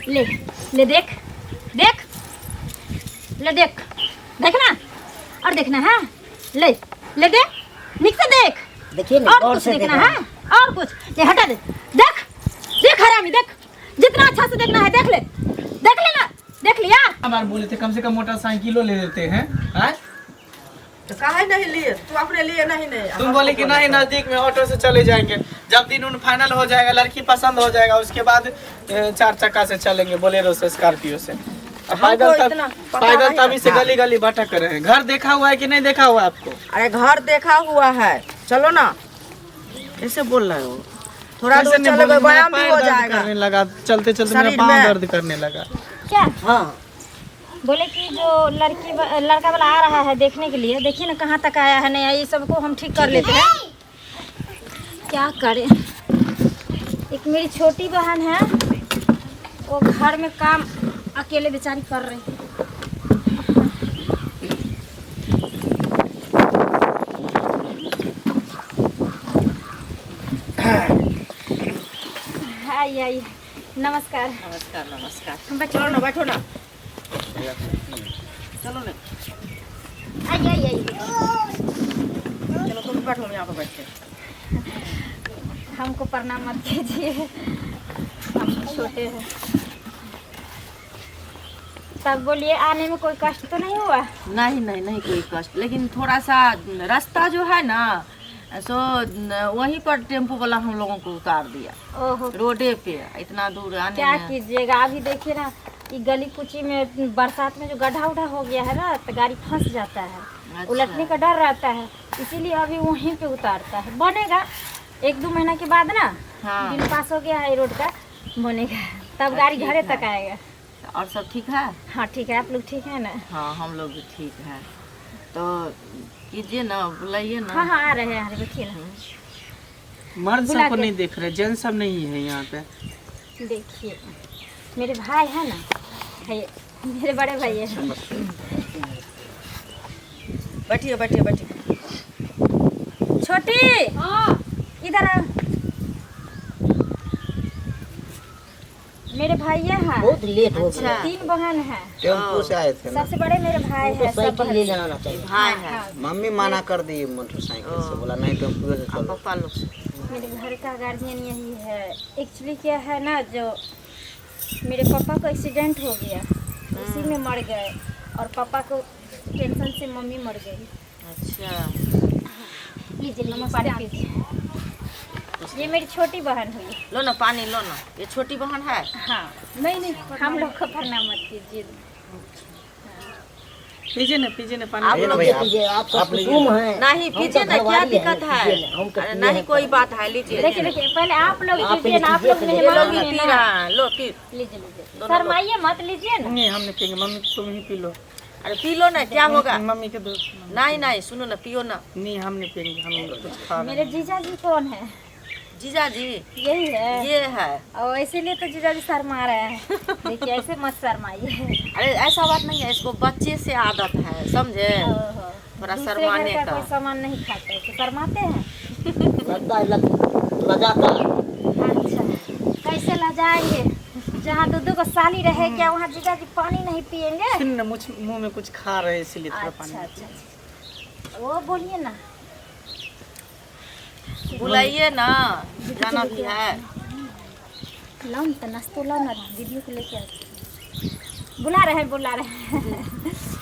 ले ले देख देख ले देख देखना और देखना है। ले ले दे निक से देख देखिए और कुछ देखना है और कुछ ये हटा दे। देख देख हरामी देख जितना अच्छा से देखना है देख लेना देख लिया। हमारे बोले थे कम से कम मोटरसाइकिलों ले लेते हैं। तो काहे नहीं लिए तू अपने लिए नहीं तुम बोले कि नहीं नजदीक में ऑटो से चले जाएंगे। जब दिन उन फाइनल हो जाएगा लड़की पसंद हो जाएगा उसके बाद 4 चक्का से चलेंगे बोलेरो से स्कॉर्पियो से। पैदल तभी से गली गली भटक रहे हैं। घर देखा हुआ है कि नहीं देखा हुआ आपको? अरे घर देखा हुआ है चलो ना। कैसे बोल रहे हो? थोड़ा दूर चलोगे व्यायाम भी हो जाएगा। करने लगा चलते चलते मेरा पाँव दर्द करने लगा। क्या हाँ बोले कि जो लड़का वाला आ रहा है देखने के लिए देखिए ना कहाँ तक आया है नहीं आया ये सबको हम ठीक कर लेते हैं। क्या करें एक मेरी छोटी बहन है वो घर में काम अकेले बेचारी कर रही है। आइए नमस्कार नमस्कार नमस्कार। बैठो बैठो ना चलो ना। आइए चलो तुम बैठो यहाँ पे बैठ के। हमको प्रणाम मत कीजिए हम छोटे हैं। तब बोलिए आने में कोई कष्ट तो नहीं हुआ? नहीं नहीं नहीं कोई कष्ट लेकिन थोड़ा सा रास्ता जो है ना सो वहीं पर टेम्पो वाला हम लोगों को उतार दिया। ओहो रोडे पे इतना दूर आने क्या में। कीजिएगा अभी देखिए ना ये गली कुची में बरसात में जो गड्ढा उड्ढा हो गया है ना तो गाड़ी फंस जाता है। अच्छा। उलटने का डर रहता है इसीलिए अभी वहीं पे उतारता है। बनेगा 1-2 महीना के बाद ना हाँ। बिल पास हो गया है रोड का बनेगा तब गाड़ी ठीक घरे है। तक आएगा। और सब ठीक है? हाँ ठीक है आप लोग ठीक है ना? हाँ हम लोग भी ठीक हैं। तो कीजिए ना बुलाइए ना। हाँ हाँ आ रहे हैं बैठिए ना। मर्द बुला सबको के। नहीं देख रहे जेंट्स सब नहीं है यहाँ पे। देखिए मेरे भाई है ना है मेरे बड़े भाई है। बैठिए बैठिए बैठिए। छोटी इधर आ। मेरे भाई हैं बहुत लेट हो अच्छा। गया। 3 बहन है। टेम्पो से आए थे ना सबसे बड़े मेरे भाई उनको है सब साइकिल ले बहन। जाना चाहिए। भाई है मम्मी माना कर दी मोटरसाइकिल से बोला नहीं टेम्पो से और चलो। पापा लोग से। मेरे घर का गार्जियन यही है। एक्चुअली क्या है ना जो मेरे पापा को एक्सीडेंट हो गया उसी में मर गए और पापा को टेंशन से मम्मी मर गई। अच्छा लीजिए पानी पीजिए। ये मेरी छोटी बहन हुई। लो ना पानी लो ना। ये छोटी बहन है? हाँ नहीं हम लोग को प्रणाम मत कीजिए। पीजिए ना पानी। आप लोग भैया, आप कुसुम हैं। नहीं हम पीजिए तो ना क्या घरवाली हैं, दिक्कत है? पीजिए ना, हम तो अरे पिए नहीं हैं कोई कभी। बात है लीजिए। देखिए देखिए पहले आप लोग आप लीजिए ना आप लीजिए, लोग लीजिए। ये लोग मेहमान ही हैं पी ना। रहा है। लो पी। लीजिए लीजिए दोनों शर्माइए मत लीजिए ना। नहीं हम नहीं पियेंगे मम्मी तुम ही पी लो। अरे पी लो ना क्या होगा? मम्मी के दोस्त नहीं नहीं सुनो ना पियो ना। नहीं हम नहीं पियेंगे हम कुछ खा मेरे जीजा जी कौन है? जीजा जी यही है ये है। और इसीलिए तो जीजा जी शर्मा रहे हैं। देखिए ऐसे मत शर्माइए। अरे ऐसा बात नहीं है इसको बच्चे से आदत है समझे। ओहो, थोड़ा दूसरे शर्माने घर का का। कोई सामान नहीं खाते तो शर्माते हैं। लगता है लजाता है। अच्छा कैसे लजाएंगे जहाँ दूध को साली रहे क्या वहाँ जीजा जी पानी नहीं पियेंगे? सुन ना मुंह में कुछ खा रहे हैं इसीलिए थोड़ा पानी। अच्छा अच्छा वो बोलिए ना। बुलाइए ना जाना भी है। लाओ ना नाश्तो लाओ ना दीदी को लेके आते। बुला रहे हैं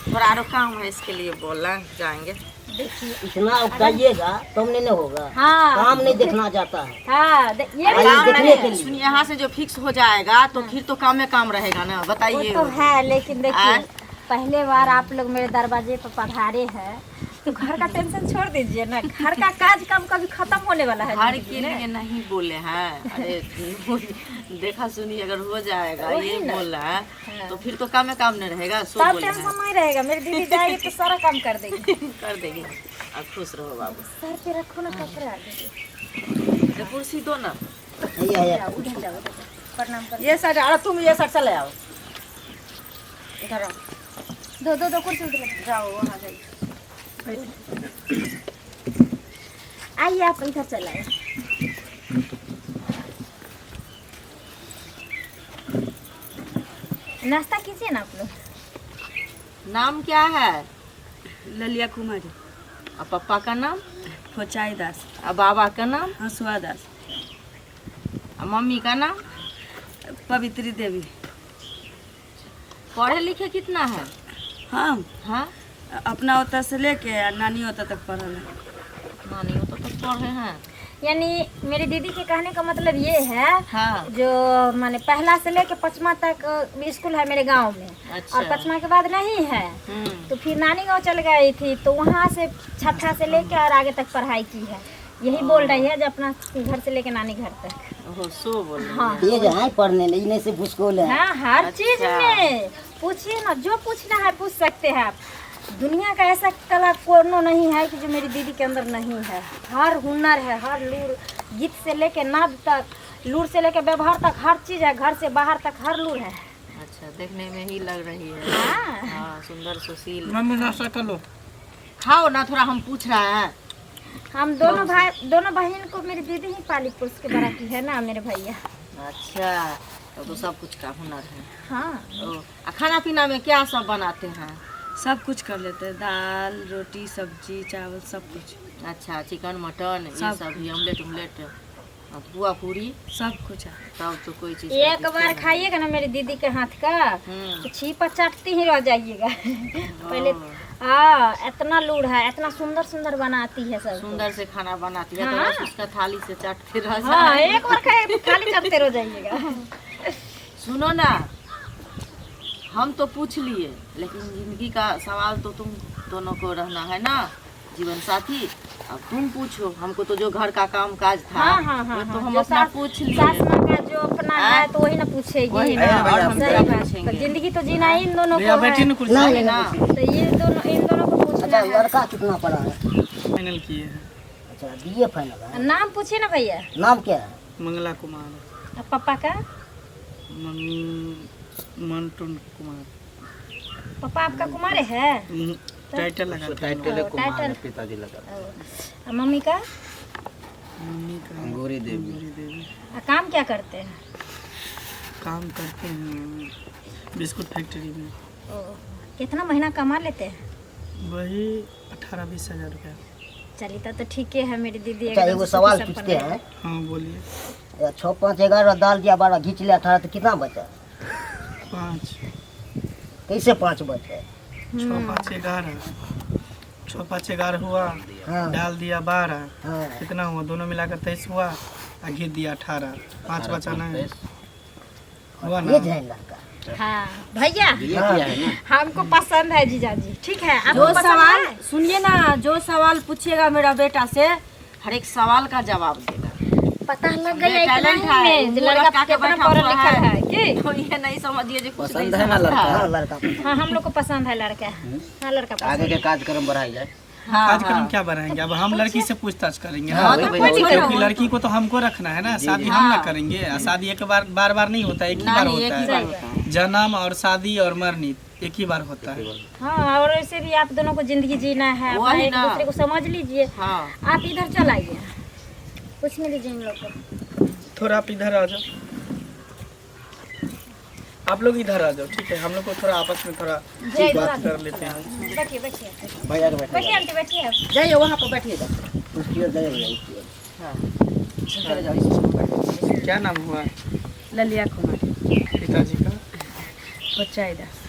थोड़ा आरो काम है इसके लिए बोला जाएंगे। देखिए इतना उठाइएगा तुमने नहीं होगा। हाँ काम नहीं देखना चाहता है। हाँ ये आइए काम देखने नहीं के लिए। सुनिए यहाँ से जो फिक्स हो जाएगा तो फिर तो काम में काम रहेगा ना वो बताइए। तो है लेकिन देखिए आँ? पहले बार आप लोग मेरे दरवाजे पर पधारे हैं तो घर का टेंशन छोड़ दीजिए ना। घर का काज काम कभी खत्म होने वाला है घर जिंदगी के में। लिए नहीं बोले हैं। अरे देखा सुनी अगर हो जाएगा वही ये ना। बोला है हाँ। तो फिर तो काम में काम नहीं रहेगा। सो तब बोले टेंशन हैं नहीं रहेगा। मेरी दीदी जाएगी तो सारा काम कर देगी। कर देगी। अब खुश रहो बाबू। सर पे रखो ना कपड़े आगे। ये कुर्सी दो ना। ये जाओ, उधर जाओ, उधर जाओ। प्रणाम कर ये साइड अरे तुम ये साइड चले आओ। इधर आओ। दो कुर्सी उधर जाओ वहाँ जाइए। आइए आप इधर चलाए। नाश्ता कीजिए ना आप लोग। नाम क्या है? ललिया कुमारी, और पापा का नाम? खोचाई दास, और बाबा का नाम? हंसुआ दास, और मम्मी का नाम? पवित्री देवी। पढ़े लिखे कितना है? हम हाँ, अपना होता से लेके और नानी होता तक पढ़ल है। नानी हो तो पढ़े हैं। यानी मेरी दीदी के कहने का मतलब ये है, हाँ, जो माने पहला से लेके 5वां तक स्कूल है मेरे गांव में, अच्छा। और 5वां के बाद नहीं है। तो फिर नानी गांव चल गई थी, तो वहाँ से 6ठा से लेके और आगे तक पढ़ाई की है। यही बोल रही है, जो अपना घर से लेके नानी घर तक। ओहो, सो बोल रही हाँ ये जो है पढ़ने नहीं नहीं से भूसकोल है। हाँ, हर चीज अच्छा। में पूछिए ना, जो पूछना है पूछ सकते हैं आप। दुनिया का ऐसा कला कोनो नहीं है कि जो मेरी दीदी के अंदर नहीं है। हर हुनर है, हर लूर, गीत से लेके नाद तक, लूर से लेके व्यवहार तक, हर चीज है। घर से बाहर तक हर लूर है। अच्छा, देखने में ही लग रही है। हाँ। हाँ, सुंदर सुशील। मम्मी नाश्ता कर लो। खाओ ना, थोड़ा हम पूछ रहे हैं। हम दोनों बहन को मेरी दीदी ही पाली पोस के बड़ा की है ना, मेरे भैया। अच्छा, तो सब कुछ का हुनर है। हाँ, ओ, खाना पीना में क्या सब बनाते हैं? सब कुछ कर लेते हैं, दाल रोटी सब्जी चावल सब कुछ। अच्छा, चिकन मटन ये सब सब भी, ऑमलेट उमलेट, पुआ पूरी, सब कुछ है। तब तो कोई चीज एक बार खाइएगा ना मेरी दीदी के हाथ का, तो छीपा चाटती ही रह जाइएगा। पहले हाँ, इतना लूड़ है, इतना सुंदर सुंदर बनाती है सब। सुंदर से खाना बनाती है। हाँ। तो बस उसका थाली से चाटते रह हाँ, जाए। एक बार खाए खाली चलते रह जाइएगा। सुनो ना, हम तो पूछ लिए, लेकिन जिंदगी का सवाल तो तुम दोनों को रहना है ना, जीवन साथी। अब तुम पूछो हमको, तो जो घर का काम काज था हाँ हाँ हाँ, वो तो हाँ, हम जो अपना सास पूछ लिए। सास माँ का जो अपना हाँ। है तो वही ना पूछेगी। वही ना, हाँ, और हम सही क्या बात। पूछेंगे? तो जिंदगी तो जीना ही इन दोनों भैया को बैठी है। ना कुर्सी वही ना। तो ये दोनों, इन दोनों को पूछना अच्छा, है। लड़का कितना पढ़ा है? फाइनल किए हैं। अच्छा, बीए फाइनल है। नाम पूछिए ना भैया। नाम क्या है? मंगला कुमार। और पापा का? मंटून कुमार। पापा आपका कुमार है? टाइटल लगा था। Title title. कुमार है, पिताजी लगा। और मम्मी का? मम्मी का गौरी देवी। गौरी देवी। और काम क्या करते हैं? काम करते हैं बिस्कुट फैक्ट्री में। कितना महीना कमा लेते हैं? वही 18-20 हज़ार रुपया। चलिए तो ठीक है, मेरी दीदी अच्छा, एकदम एगो सुखी सवाल संपन्न पूछते है। हैं। हाँ बोलिए। 6, 5, 11 दाल दिया 12 घींच लिया 18 तो कितना बचा? 5, कैसे 5 बचे? 6, 5, 11। 6, 5, 11 हुआ। हाँ डाल दिया 12। हाँ। कितना हुआ? दोनों मिलाकर 23 हुआ। और घी दिया 18। 5 बचा नहीं हुआ ना? ये है लड़का। हाँ भैया, हाँ। हमको पसंद है जीजाजी। ठीक है, जो आपको पसंद सवाल है? सुनिए ना, जो सवाल पूछिएगा मेरा बेटा से, हर एक सवाल का जवाब देगा। पता लग गया ये इतना टैलेंट ही है, में, जो वो लड़का लड़का के कितना बैठा पढ़ा हुआ लिखा है। है कि? तो ये नहीं समझिए जो कुछ पसंद नहीं है ना समझता लड़का? है। हाँ, लड़का। हाँ, हम लोग को पसंद है लड़का। हाँ, लड़का पसंद आगे के कार्यक्रम बढ़ाई जाए। हाँ, कार्यक्रम क्या बढ़ाएंगे? अब हम लड़की से पूछताछ करेंगे ना। हाँ, तो कोई दिक्कत क्योंकि नहीं। लड़की को तो हमको रखना है ना, शादी हम ना करेंगे। शादी एक बार बार नहीं होता, एक ही बार नहीं, एक होता ही बार है। होता है। जन्म और शादी और मरनी एक ही बार होता है। हाँ, और ऐसे भी आप दोनों को जिंदगी जीना है, अपना वही एक ना। दूसरे को समझ लीजिए। हाँ। आप इधर चल आइए, पूछने दीजिए इन लोग को। थोड़ा आप इधर आ जाओ। आप लोग इधर आ जाओ, ठीक है? हम लोग को थोड़ा आपस में थोड़ा जय इधर बात आइए। कर लेते हैं। बैठिए बैठिए भैया के बैठे बैठिए आंटी, बैठिए आप। जाइए वहाँ पर बैठिएगा। कुर्सी दे दे। हाँ, चले जाओ, इसी पर बैठिए। क्या नाम हुआ ललिया कुमारी, पिताजी का? खोचाई दास।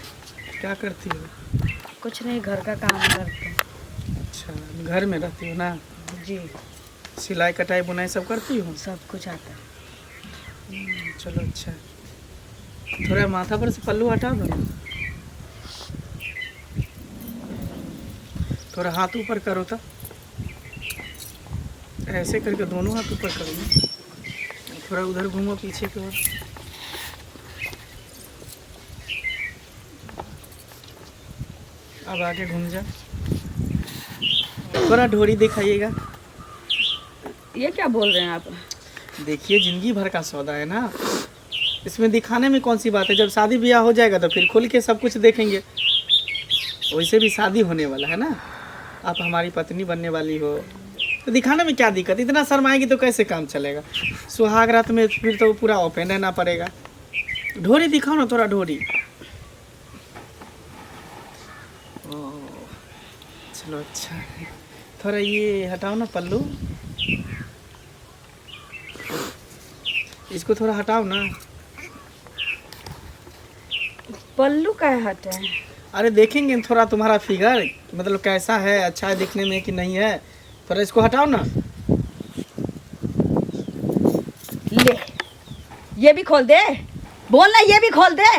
क्या करती हो? कुछ नहीं, घर का काम करते हैं। अच्छा, घर में रहती हो ना? जी, सिलाई कटाई बुनाई सब करती हो? सब कुछ आता है। चलो अच्छा। थोड़ा माथा पर से पल्लू हटा दो ना। थोड़ा हाथ ऊपर करो तो। ऐसे करके दोनों हाथ ऊपर करो ना। थोड़ा उधर घूमो पीछे की ओर। अब आगे घूम जा। थोड़ा ढोरी दिखाइएगा। ये क्या बोल रहे हैं आप? देखिए, जिंदगी भर का सौदा है ना, इसमें दिखाने में कौन सी बात है? जब शादी ब्याह हो जाएगा तो फिर खुल के सब कुछ देखेंगे। वैसे भी शादी होने वाला है ना, आप हमारी पत्नी बनने वाली हो, तो दिखाने में क्या दिक्कत? इतना शर्माएगी तो कैसे काम चलेगा? सुहाग रात में फिर तो पूरा ओपन रहना पड़ेगा। ढोरी दिखाओ ना, थोड़ा ढोरी। चलो अच्छा है। थोड़ा ये हटाओ ना पल्लू, इसको थोड़ा हटाओ ना। पल्लू का हटे। अरे देखेंगे थोड़ा तुम्हारा फिगर, मतलब कैसा है, अच्छा है दिखने में कि नहीं है, थोड़ा इसको हटाओ ना। ले ये भी खोल दे, बोल ना ये भी खोल दे,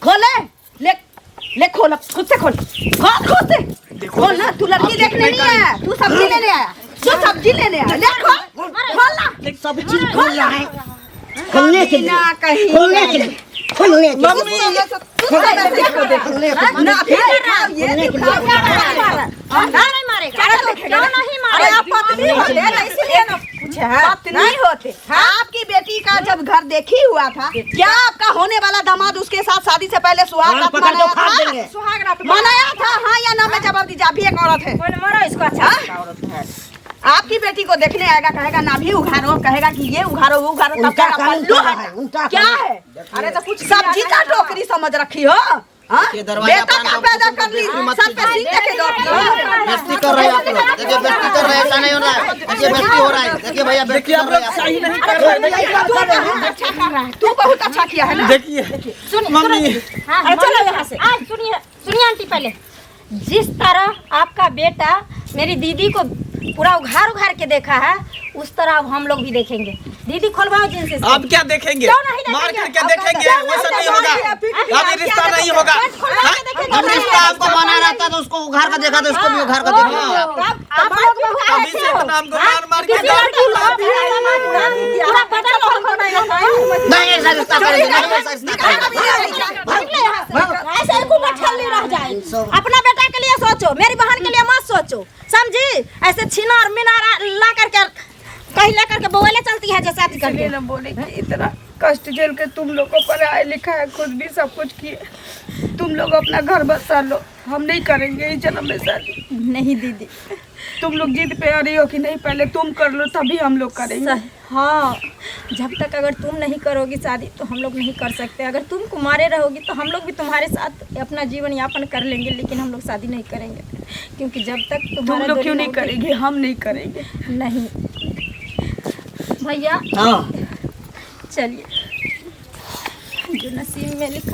खोले ले ले खोल, खुद से खोल, खोल खुद से खोल ना। तू लड़की देखने नहीं आया, तू सब्जी लेने आया, तू सब्जी लेने आया, ले खोल खोल ना। सब्जी खोल रहा है, खोलने के लिए, ना कहीं खोलने के लिए, खोलने के लिए। मम्मी तू देखो देखो ना फिर ये नहीं मारेगा, क्यों नहीं अरे आप मारेगा? पत्नी होते ना इसलिए ना पूछे हैं, नहीं होते। आपकी बेटी का जब घर देखी हुआ था, क्या आपका होने वाला दामाद उसके साथ शादी से पहले सुहाग रात मनाया था? सुहाग रात मनाया था, हाँ या ना? में जवाब दीजिए, आप भी एक औरत है। मारो इसको, अच्छा औरत है। आपकी बेटी को देखने आएगा, कहेगा नाभि उघारो, कहेगा कि ये उघारो वो उघारो, तब उनका क्या कानून पल्लू क्या है? है? उनका क्या कानून। है? अरे तो कुछ सब्जी का टोकरी समझ रखी हो, हाँ? ये दरवाजा बेटा का पैदा कर ली, सर पे सींग देके दौड़ती हो। बेइज्जती कर रहे हैं आप लोग, देखिए बेइज्जती कर रहे हैं, ऐसा नहीं हो रहा है, देखिए बेइज्जती हो रहा है, देखिए भैया बेइज्जती कर रहे हैं। सही नहीं कर रहे हैं। अच्छा कर रहा है, तू बहुत अच्छा किया है ना। देखिए मम्मी, हाँ, चलो यहाँ से। आज सुनिए सुनिए आंटी, पहले जिस तरह आपका बेटा मेरी दीदी को पूरा उघार उघार के देखा है, उस तरह अब हम लोग भी देखेंगे। दीदी खोलवाओ जिनसे से। अब क्या देखेंगे, क्यों नहीं देखेंगे? मार करके अब देखेंगे, क्यों वैसा नहीं नहीं होगा, देखेंगे? अभी रिश्ता नहीं होगा। अब रिश्ता आपको बना रहता तो उसको उघार का देखा, तो इसको भी उघार का देखा। आप लोग बहुत अभी अच्छे से हो। इतना हमको मार मार के किसी लड़की को पूरा बदल नहीं ऐसा रिश्ता करेंगे, नहीं ऐसा रिश्ता करेंगे। ऐसे एक उलझल नहीं रह जाए। अपना बेटा के लिए सोचो, मेरी बहन के लिए मत सोचो, समझी? ऐसे छिनार मिनार ला करके कहीं ला करके बवाले चलती है जो शादी करके। इसलिए ना बोले कि इतना कष्ट झेल के तुम लोग को पढ़ाया लिखाया, खुद भी सब कुछ किए, तुम लोग अपना घर बसा लो, हम नहीं करेंगे इस जन्म में शादी। नहीं दीदी, तुम लोग जिद पे आ रही हो कि नहीं पहले तुम कर लो तभी हम लोग करेंगे। हाँ, जब तक अगर तुम नहीं करोगी शादी तो हम लोग नहीं कर सकते। अगर तुम कुमारे रहोगी तो हम लोग भी तुम्हारे साथ अपना जीवन यापन कर लेंगे, लेकिन हम लोग शादी नहीं करेंगे, क्योंकि जब तक तुम तुम्हारा लोग क्यों डोरी नहीं होगी- करेंगे? हम नहीं करेंगे। नहीं भैया, हाँ चलिए, जो नसीब में लिखा